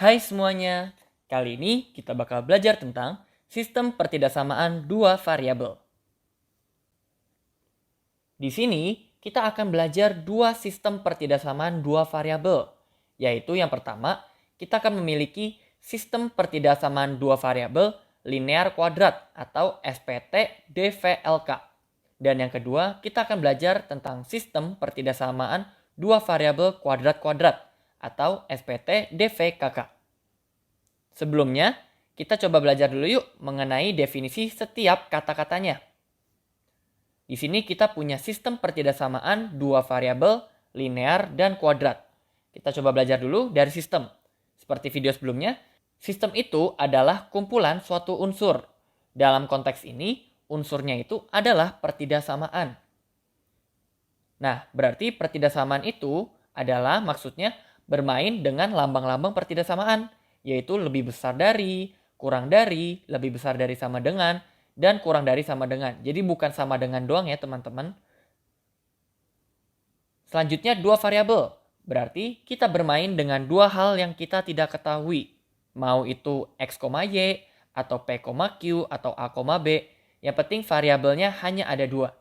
Hai semuanya, kali ini kita bakal belajar tentang sistem pertidaksamaan dua variabel. Di sini kita akan belajar dua sistem pertidaksamaan dua variabel, yaitu yang pertama kita akan memiliki sistem pertidaksamaan dua variabel linear kuadrat atau SPT DVLK. Dan yang kedua, kita akan belajar tentang sistem pertidaksamaan dua variabel kuadrat-kuadrat atau SPT DVKK. Sebelumnya, kita coba belajar dulu yuk mengenai definisi setiap kata-katanya. Di sini kita punya sistem pertidaksamaan dua variabel, linear, dan kuadrat. Kita coba belajar dulu dari sistem. Seperti video sebelumnya, sistem itu adalah kumpulan suatu unsur. Dalam konteks ini, unsurnya itu adalah pertidaksamaan. Nah, berarti pertidaksamaan itu adalah maksudnya bermain dengan lambang-lambang pertidaksamaan, yaitu lebih besar dari, kurang dari, lebih besar dari sama dengan, dan kurang dari sama dengan. Jadi bukan sama dengan doang ya teman-teman. Selanjutnya dua variabel. Berarti kita bermain dengan dua hal yang kita tidak ketahui. Mau itu x, y, atau p, q, atau a, b. Yang penting variabelnya hanya ada dua.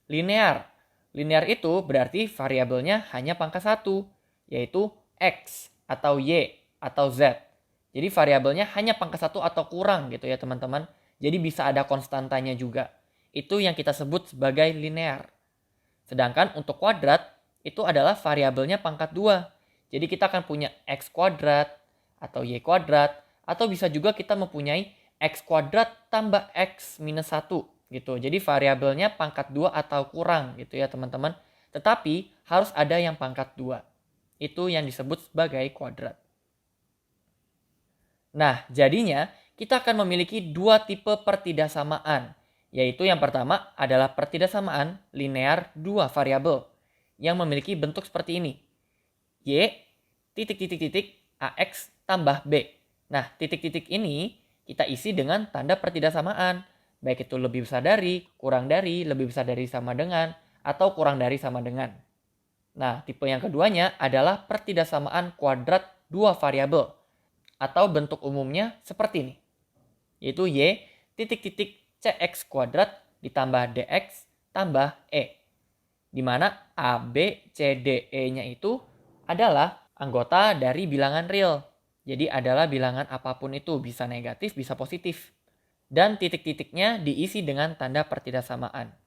Linear. Linear itu berarti variabelnya hanya pangkat satu, yaitu x atau y atau z. Jadi variabelnya hanya pangkat satu atau kurang gitu ya teman-teman. Jadi bisa ada konstantanya juga. Itu yang kita sebut sebagai linear. Sedangkan untuk kuadrat itu adalah variabelnya pangkat 2. Jadi kita akan punya x kuadrat atau y kuadrat atau bisa juga kita mempunyai x kuadrat tambah x minus 1 gitu. Jadi variabelnya pangkat 2 atau kurang gitu ya teman-teman. Tetapi harus ada yang pangkat 2. Itu yang disebut sebagai kuadrat. Nah, jadinya kita akan memiliki dua tipe pertidaksamaan. Yaitu yang pertama adalah pertidaksamaan linear dua variabel yang memiliki bentuk seperti ini. Y titik titik titik AX tambah B. Nah, titik-titik ini kita isi dengan tanda pertidaksamaan. Baik itu lebih besar dari, kurang dari, lebih besar dari sama dengan, atau kurang dari sama dengan. Nah, tipe yang keduanya adalah pertidaksamaan kuadrat dua variabel. Atau bentuk umumnya seperti ini. Yaitu Y titik titik CX kuadrat ditambah DX tambah E. Di mana A, B, C, D, E-nya itu adalah anggota dari bilangan real. Jadi adalah bilangan apapun itu, bisa negatif, bisa positif. Dan titik-titiknya diisi dengan tanda pertidaksamaan.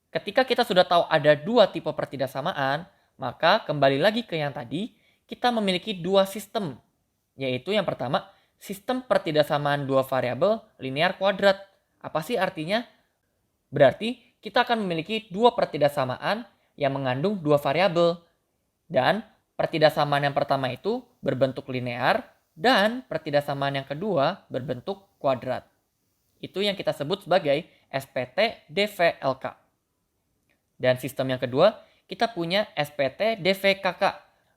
Ketika kita sudah tahu ada dua tipe pertidaksamaan, maka kembali lagi ke yang tadi, kita memiliki dua sistem. Yaitu yang pertama, sistem pertidaksamaan dua variabel linear kuadrat. Apa sih artinya? Berarti kita akan memiliki dua pertidaksamaan yang mengandung dua variabel. Dan pertidaksamaan yang pertama itu berbentuk linear dan pertidaksamaan yang kedua berbentuk kuadrat. Itu yang kita sebut sebagai SPT DVLK. Dan sistem yang kedua, kita punya SPT DVKK.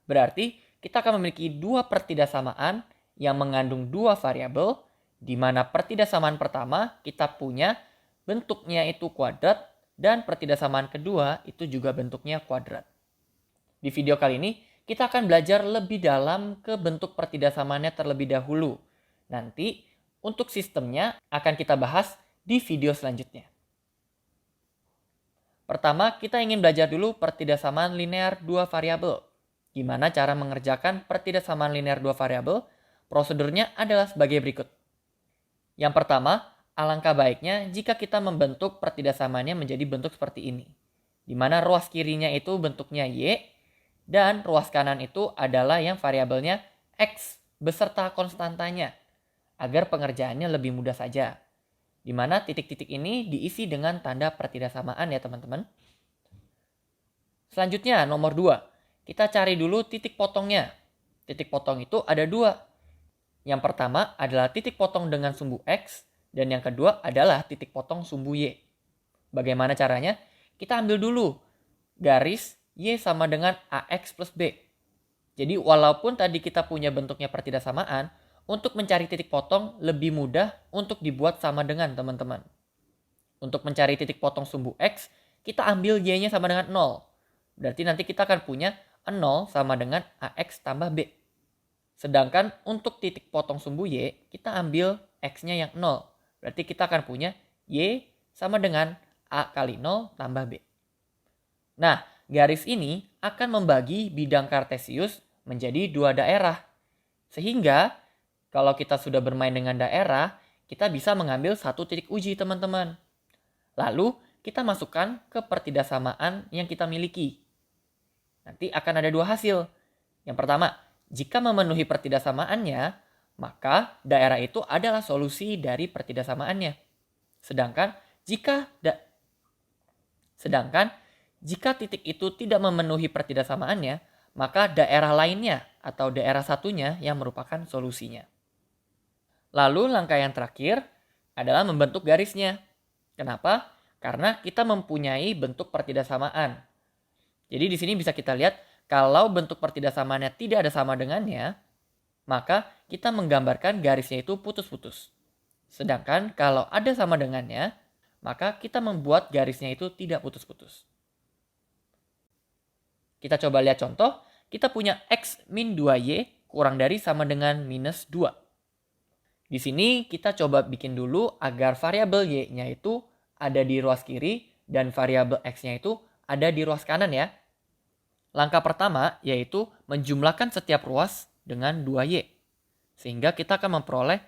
Berarti kita akan memiliki dua pertidaksamaan yang mengandung dua variabel, di mana pertidaksamaan pertama kita punya bentuknya itu kuadrat, dan pertidaksamaan kedua itu juga bentuknya kuadrat. Di video kali ini, kita akan belajar lebih dalam ke bentuk pertidaksamaannya terlebih dahulu. Nanti, untuk sistemnya akan kita bahas di video selanjutnya. Pertama, kita ingin belajar dulu pertidaksamaan linear dua variabel. Gimana cara mengerjakan pertidaksamaan linear dua variabel? Prosedurnya adalah sebagai berikut. Yang pertama, alangkah baiknya jika kita membentuk pertidaksamaannya menjadi bentuk seperti ini. Di mana ruas kirinya itu bentuknya Y, dan ruas kanan itu adalah yang variabelnya X beserta konstantanya. Agar pengerjaannya lebih mudah saja. Di mana titik-titik ini diisi dengan tanda pertidaksamaan ya teman-teman. Selanjutnya nomor 2. Kita cari dulu titik potongnya. Titik potong itu ada dua. Yang pertama adalah titik potong dengan sumbu X. Dan yang kedua adalah titik potong sumbu Y. Bagaimana caranya? Kita ambil dulu garis Y sama dengan AX plus B. Jadi walaupun tadi kita punya bentuknya pertidaksamaan, untuk mencari titik potong lebih mudah untuk dibuat sama dengan teman-teman. Untuk mencari titik potong sumbu X, kita ambil Y-nya sama dengan 0. Berarti nanti kita akan punya 0 sama dengan AX tambah B. Sedangkan untuk titik potong sumbu Y, kita ambil X-nya yang 0. Berarti kita akan punya Y sama dengan A kali 0 tambah B. Nah, garis ini akan membagi bidang kartesius menjadi dua daerah. Sehingga kalau kita sudah bermain dengan daerah, kita bisa mengambil satu titik uji, teman-teman. Lalu kita masukkan ke pertidaksamaan yang kita miliki. Nanti akan ada dua hasil. Yang pertama, jika memenuhi pertidaksamaannya, maka daerah itu adalah solusi dari pertidaksamaannya. Sedangkan jika titik itu tidak memenuhi pertidaksamaannya, maka daerah lainnya atau daerah satunya yang merupakan solusinya. Lalu langkah yang terakhir adalah membentuk garisnya. Kenapa? Karena kita mempunyai bentuk pertidaksamaan. Jadi di sini bisa kita lihat kalau bentuk pertidaksamaannya tidak ada sama dengannya, maka kita menggambarkan garisnya itu putus-putus. Sedangkan kalau ada sama dengannya, maka kita membuat garisnya itu tidak putus-putus. Kita coba lihat contoh, kita punya X min 2Y kurang dari sama dengan minus 2. Di sini kita coba bikin dulu agar variabel Y-nya itu ada di ruas kiri dan variabel X-nya itu ada di ruas kanan ya. Langkah pertama yaitu menjumlahkan setiap ruas dengan 2Y. Sehingga kita akan memperoleh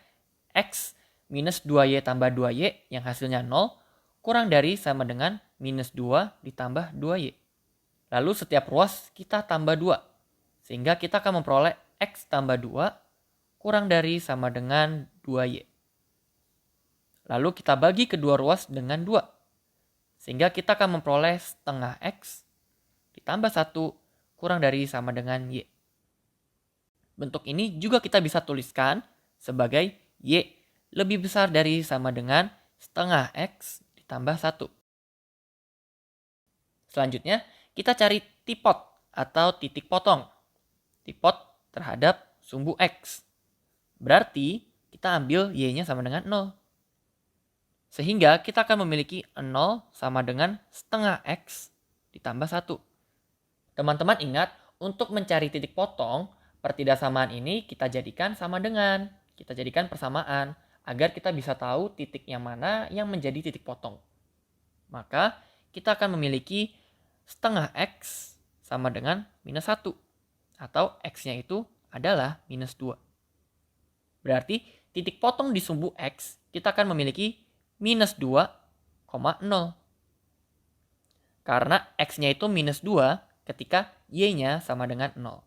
X minus 2Y tambah 2Y yang hasilnya 0 kurang dari sama dengan minus 2 ditambah 2Y. Lalu setiap ruas kita tambah 2. Sehingga kita akan memperoleh X tambah 2 kurang dari sama dengan 2Y. Lalu kita bagi kedua ruas dengan 2. Sehingga kita akan memperoleh setengah X ditambah 1 kurang dari sama dengan Y. Bentuk ini juga kita bisa tuliskan sebagai Y lebih besar dari sama dengan setengah X ditambah 1. Selanjutnya, kita cari tipot atau titik potong. Tipot terhadap sumbu X. Berarti kita ambil Y-nya sama dengan 0. Sehingga kita akan memiliki 0 sama dengan setengah X ditambah 1. Teman-teman ingat, untuk mencari titik potong, pertidaksamaan ini kita jadikan sama dengan. Kita jadikan persamaan agar kita bisa tahu titik yang mana yang menjadi titik potong. Maka kita akan memiliki setengah X sama dengan minus 1. Atau X-nya itu adalah minus 2. Berarti titik potong di sumbu X kita akan memiliki minus 2,0. Karena X-nya itu minus 2 ketika Y-nya sama dengan 0.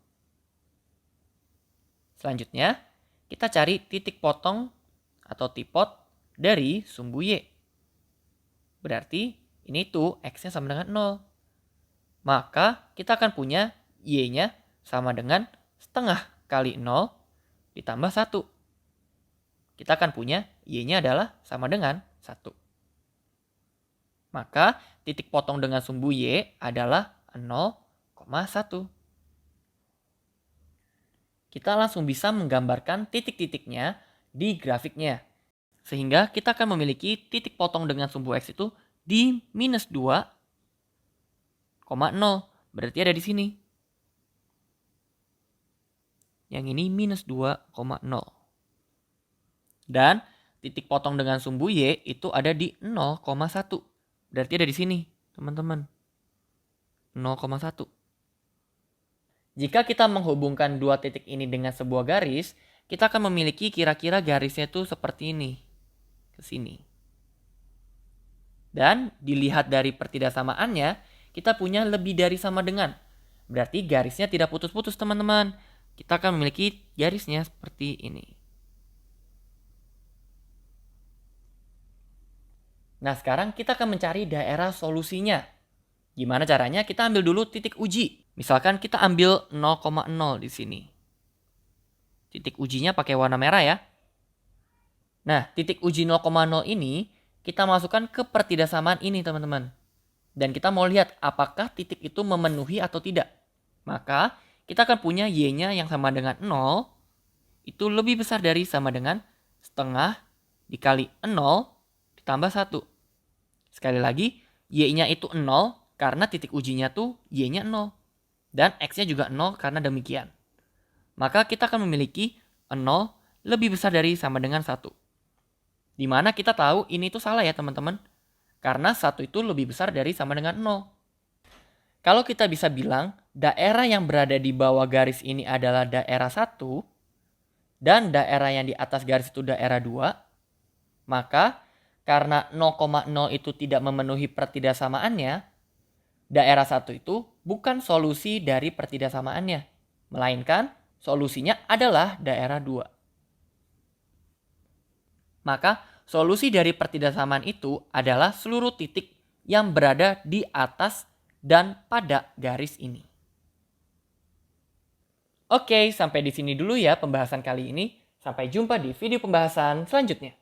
Selanjutnya, kita cari titik potong atau tipot dari sumbu Y. Berarti ini tuh X-nya sama dengan 0. Maka kita akan punya Y-nya sama dengan setengah kali 0 ditambah 1. Kita akan punya Y-nya adalah sama dengan 1. Maka titik potong dengan sumbu Y adalah 0,1. Kita langsung bisa menggambarkan titik-titiknya di grafiknya. Sehingga kita akan memiliki titik potong dengan sumbu X itu di minus 2,0. Berarti ada di sini. Yang ini minus 2,0. Dan titik potong dengan sumbu Y itu ada di 0,1. Berarti ada di sini, teman-teman. 0,1. Jika kita menghubungkan dua titik ini dengan sebuah garis, kita akan memiliki kira-kira garisnya itu seperti ini. Ke sini. Dan dilihat dari pertidaksamaannya, kita punya lebih dari sama dengan. Berarti garisnya tidak putus-putus, teman-teman. Kita akan memiliki garisnya seperti ini. Nah, sekarang kita akan mencari daerah solusinya. Gimana caranya? Kita ambil dulu titik uji. Misalkan kita ambil 0,0 di sini. Titik ujinya pakai warna merah ya. Nah, titik uji 0,0 ini kita masukkan ke pertidaksamaan ini, teman-teman. Dan kita mau lihat apakah titik itu memenuhi atau tidak. Maka kita akan punya Y-nya yang sama dengan 0 itu lebih besar dari sama dengan setengah dikali 0 ditambah 1. Sekali lagi, Y-nya itu 0 karena titik ujinya tuh Y-nya 0. dan X-nya juga 0 karena demikian. Maka kita akan memiliki 0 lebih besar dari sama dengan 1. Dimana kita tahu ini tuh salah ya teman-teman. Karena 1 itu lebih besar dari sama dengan 0. Kalau kita bisa bilang daerah yang berada di bawah garis ini adalah daerah 1 dan daerah yang di atas garis itu daerah 2, maka karena 0,0 itu tidak memenuhi pertidakssamaannya, daerah 1 itu bukan solusi dari pertidaksamaannya, melainkan solusinya adalah daerah 2. Maka solusi dari pertidaksamaan itu adalah seluruh titik yang berada di atas dan pada garis ini. Oke, sampai di sini dulu ya pembahasan kali ini. Sampai jumpa di video pembahasan selanjutnya.